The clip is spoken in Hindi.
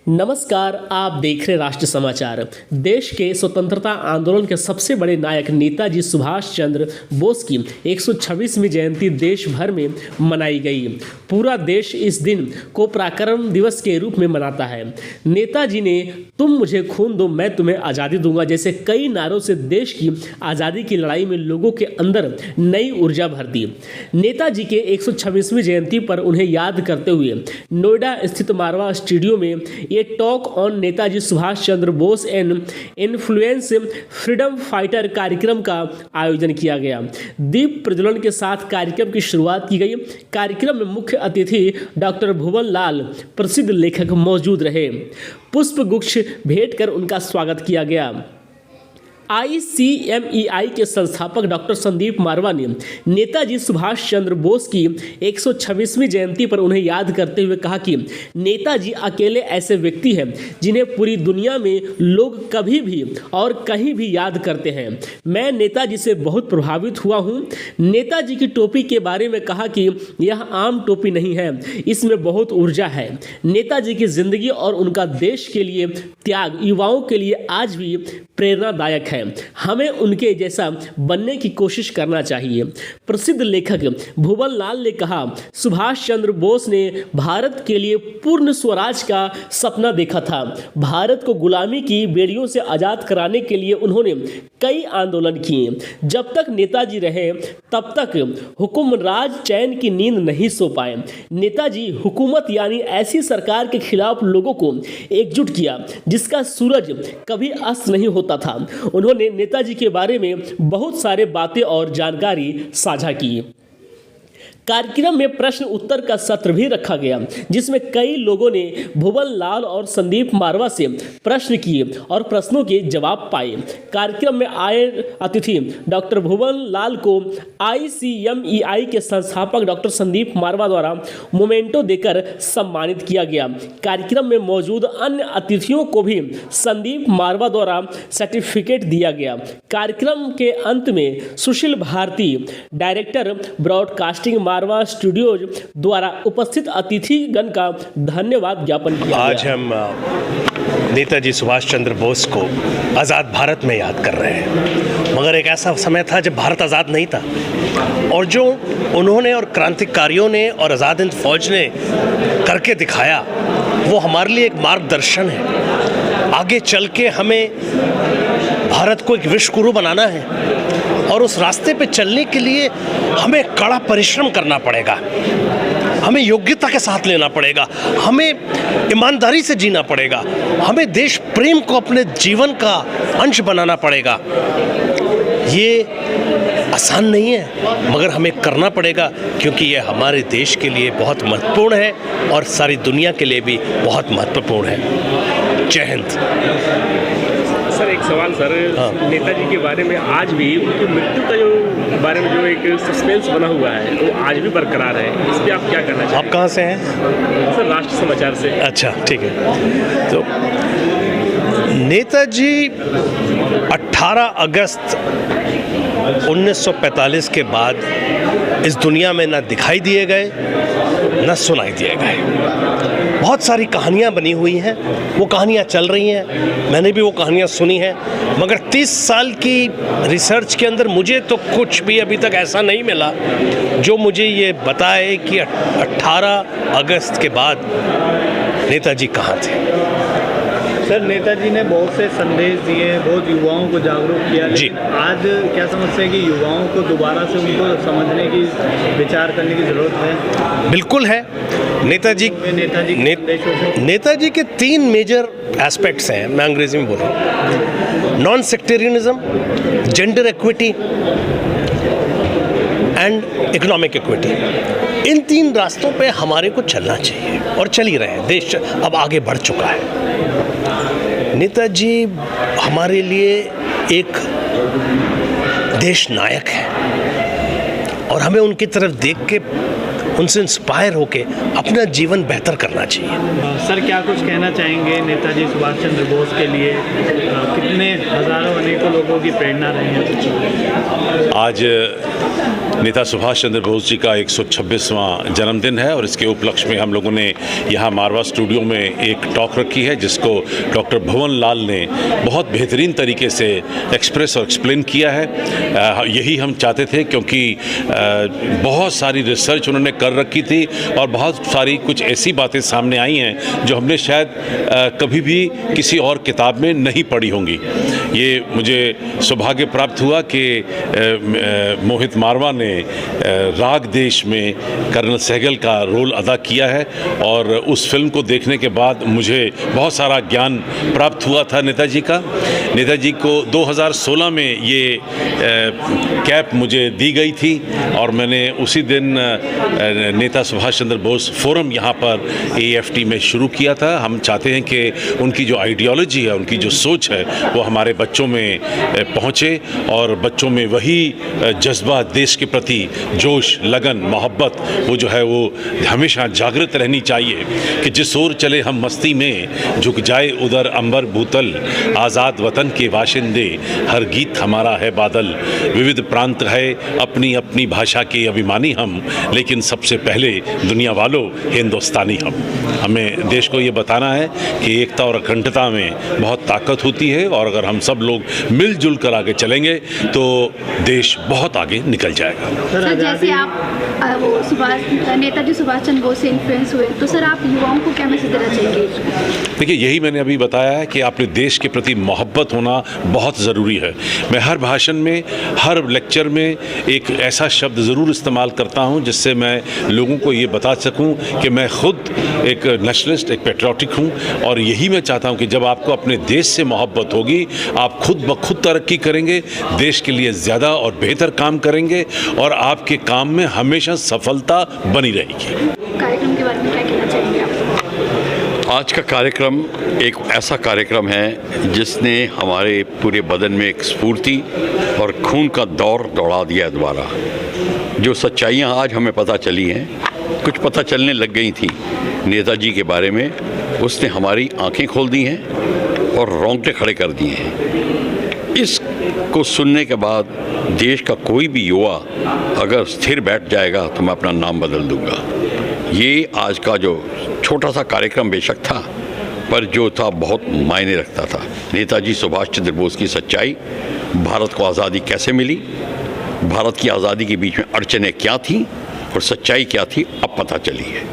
नमस्कार, आप देख रहे राष्ट्र समाचार। देश के स्वतंत्रता आंदोलन के सबसे बड़े नायक नेताजी सुभाष चंद्र बोस की 126वीं जयंती देश भर में मनाई गई। पूरा देश इस दिन को पराक्रम दिवस के रूप में मनाता है। नेताजी ने तुम मुझे खून दो मैं तुम्हें आज़ादी दूंगा जैसे कई नारों से देश की आज़ादी की लड़ाई में लोगों के अंदर नई ऊर्जा भर दी। नेताजी के 126वीं जयंती पर उन्हें याद करते हुए नोएडा स्थित मारवा स्टूडियो में ये talk on Netaji Subhash Chandra Bose and influence freedom fighter कार्यक्रम का आयोजन किया गया। दीप प्रज्वलन के साथ कार्यक्रम की शुरुआत की गई। कार्यक्रम में मुख्य अतिथि डॉक्टर भुवन लाल प्रसिद्ध लेखक मौजूद रहे। पुष्प गुच्छ भेंट कर उनका स्वागत किया गया। ICMEI के संस्थापक डॉक्टर संदीप मारवा ने नेताजी सुभाष चंद्र बोस की 126वीं जयंती पर उन्हें याद करते हुए कहा कि नेताजी अकेले ऐसे व्यक्ति हैं जिन्हें पूरी दुनिया में लोग कभी भी और कहीं भी याद करते हैं। मैं नेताजी से बहुत प्रभावित हुआ हूं। नेताजी की टोपी के बारे में कहा कि यह आम टोपी नहीं है, इसमें बहुत ऊर्जा है। नेताजी की जिंदगी और उनका देश के लिए त्याग युवाओं के लिए आज भी प्रेरणादायक है। हमें उनके जैसा बनने की कोशिश करना चाहिए। प्रसिद्ध लेखक भुवन लाल ने कहा, सुभाष चंद्र बोस ने भारत के लिए पूर्ण स्वराज का सपना देखा था। भारत को गुलामी की बेड़ियों से आज़ाद कराने के लिए उन्होंने कई आंदोलन किए। जब तक नेताजी रहे तब तक हुक्मराज चैन की नींद नहीं सो पाए। नेताजी हुकूमत यानी ऐसी सरकार के खिलाफ लोगों को एकजुट किया जिसका सूरज कभी अस्त नहीं होता था। उन्होंने नेताजी के बारे में बहुत सारे बातें और जानकारी साझा की। कार्यक्रम में प्रश्न उत्तर का सत्र भी रखा गया जिसमें कई लोगों ने भुवन लाल और संदीप मारवा से प्रश्न किए और प्रश्नों के जवाब पाए। कार्यक्रम में आए अतिथि डॉक्टर भुवन लाल को ICMEI के संस्थापक डॉक्टर संदीप मारवा द्वारा मोमेंटो देकर सम्मानित किया गया। कार्यक्रम में मौजूद अन्य अतिथियों को भी संदीप मारवा द्वारा सर्टिफिकेट दिया गया। कार्यक्रम के अंत में सुशील भारती डायरेक्टर ब्रॉडकास्टिंग मारवा स्टूडियो द्वारा उपस्थित अतिथिगण का धन्यवाद ज्ञापन किया। आज हम नेताजी सुभाष चंद्र बोस को आज़ाद भारत में याद कर रहे हैं, मगर एक ऐसा समय था जब भारत आज़ाद नहीं था और जो उन्होंने और क्रांतिकारियों ने और आज़ाद हिंद फौज ने करके दिखाया वो हमारे लिए एक मार्गदर्शन है। आगे चल के हमें भारत को एक विश्व गुरु बनाना है और उस रास्ते पे चलने के लिए हमें कड़ा परिश्रम करना पड़ेगा, हमें योग्यता के साथ लेना पड़ेगा, हमें ईमानदारी से जीना पड़ेगा, हमें देश प्रेम को अपने जीवन का अंश बनाना पड़ेगा। ये आसान नहीं है मगर हमें करना पड़ेगा क्योंकि ये हमारे देश के लिए बहुत महत्वपूर्ण है और सारी दुनिया के लिए भी बहुत महत्वपूर्ण है। जय हिंद। सर, एक सवाल सर, हाँ। नेताजी के बारे में आज भी उनकी मृत्यु का जो बारे में जो एक सस्पेंस बना हुआ है वो आज भी बरकरार है। इस पर आप क्या करना चाहेंगे? आप कहाँ से हैं? सर, राष्ट्र समाचार से। अच्छा, ठीक है। तो नेताजी 18 अगस्त 1945 के बाद इस दुनिया में न दिखाई दिए गए न सुनाई दिए गए। बहुत सारी कहानियाँ बनी हुई हैं, वो कहानियाँ चल रही हैं, मैंने भी वो कहानियाँ सुनी हैं, मगर 30 साल की रिसर्च के अंदर मुझे तो कुछ भी अभी तक ऐसा नहीं मिला जो मुझे ये बताए कि 18 अगस्त के बाद नेताजी कहाँ थे। सर, नेताजी ने बहुत से संदेश दिए, बहुत युवाओं को जागरूक किया, लेकिन आज क्या समझते हैं कि युवाओं को दोबारा से उनको समझने की, विचार करने की ज़रूरत है? बिल्कुल है। नेताजी के 3 मेजर एस्पेक्ट्स हैं, मैं अंग्रेजी में बोल रहा हूँ। Non sectarianism, gender equity and economic equity. इन 3 रास्तों पे हमारे को चलना चाहिए और चल ही रहे हैं। देश अब आगे बढ़ चुका है। नेताजी हमारे लिए एक देश नायक है और हमें उनकी तरफ देख के उनसे इंस्पायर होके अपना जीवन बेहतर करना चाहिए। सर क्या कुछ कहना चाहेंगे नेताजी सुभाष चंद्र बोस के लिए? कितने हजारों अनेकों लोगों की प्रेरणा रहे हैं। आज नेता सुभाष चंद्र बोस जी का 126वां जन्मदिन है और इसके उपलक्ष्य में हम लोगों ने यहाँ मारवा स्टूडियो में एक टॉक रखी है जिसको डॉक्टर भवन लाल ने बहुत बेहतरीन तरीके से एक्सप्रेस और एक्सप्लेन किया है। यही हम चाहते थे क्योंकि बहुत सारी रिसर्च उन्होंने कर रखी थी और बहुत सारी कुछ ऐसी बातें सामने आई हैं जो हमने शायद कभी भी किसी और किताब में नहीं पढ़ी होंगी। ये मुझे सौभाग्य प्राप्त हुआ कि मोहित मारवा ने राग देश में कर्नल सहगल का रोल अदा किया है और उस फिल्म को देखने के बाद मुझे बहुत सारा ज्ञान प्राप्त हुआ था नेताजी का। नेताजी को 2016 में ये कैप मुझे दी गई थी और मैंने उसी दिन नेता सुभाष चंद्र बोस फोरम यहाँ पर AFT में शुरू किया था। हम चाहते हैं कि उनकी जो आइडियोलॉजी है, उनकी जो सोच है वो हमारे बच्चों में पहुँचे और बच्चों में वही जज्बा, देश के प्रति जोश, लगन, मोहब्बत वो जो है वो हमेशा जागृत रहनी चाहिए कि जिस ओर चले हम मस्ती में झुक जाए उधर अंबर भूतल, आज़ाद वतन के वाशिंदे हर गीत हमारा है बादल। विविध प्रांत है अपनी अपनी भाषा के अभिमानी हम, लेकिन सबसे पहले दुनिया वालों हिंदुस्तानी हम। हमें देश को ये बताना है कि एकता और अखंडता में बहुत ताकत होती है और अगर हम सब लोग मिलजुल कर आगे चलेंगे तो देश बहुत आगे निकल जाएगा। सर जैसे आप वो नेताजी सुभाष चंद्र बोस से इन्फ्लुएंस हुए तो सर आप युवाओं को क्या मैसेज देना चाहेंगे? देखिए यही मैंने अभी बताया है कि अपने देश के प्रति मोहब्बत होना बहुत ज़रूरी है। मैं हर भाषण में, हर लेक्चर में एक ऐसा शब्द ज़रूर इस्तेमाल करता हूं जिससे मैं लोगों को ये बता सकूं कि मैं खुद एक नेशनलिस्ट, एक पेट्रियाटिक हूं और यही मैं चाहता हूं कि जब आपको अपने देश से मोहब्बत होगी आप खुद ब खुद तरक्की करेंगे, देश के लिए ज़्यादा और बेहतर काम करेंगे और आपके काम में हमेशा सफलता बनी रहेगी। कार्यक्रम के बारे में क्या कहना चाहेंगे आप? आज का कार्यक्रम एक ऐसा कार्यक्रम है जिसने हमारे पूरे बदन में एक स्फूर्ति और खून का दौर दौड़ा दिया दोबारा। जो सच्चाइयाँ आज हमें पता चली हैं, कुछ पता चलने लग गई थी नेताजी के बारे में, उसने हमारी आंखें खोल दी हैं और रोंगटे खड़े कर दिए हैं। इसको सुनने के बाद देश का कोई भी युवा अगर स्थिर बैठ जाएगा तो मैं अपना नाम बदल दूंगा। ये आज का जो छोटा सा कार्यक्रम बेशक था पर जो था बहुत मायने रखता था। नेताजी सुभाष चंद्र बोस की सच्चाई, भारत को आज़ादी कैसे मिली, भारत की आज़ादी के बीच में अड़चनें क्या थीं और सच्चाई क्या थी, अब पता चली है।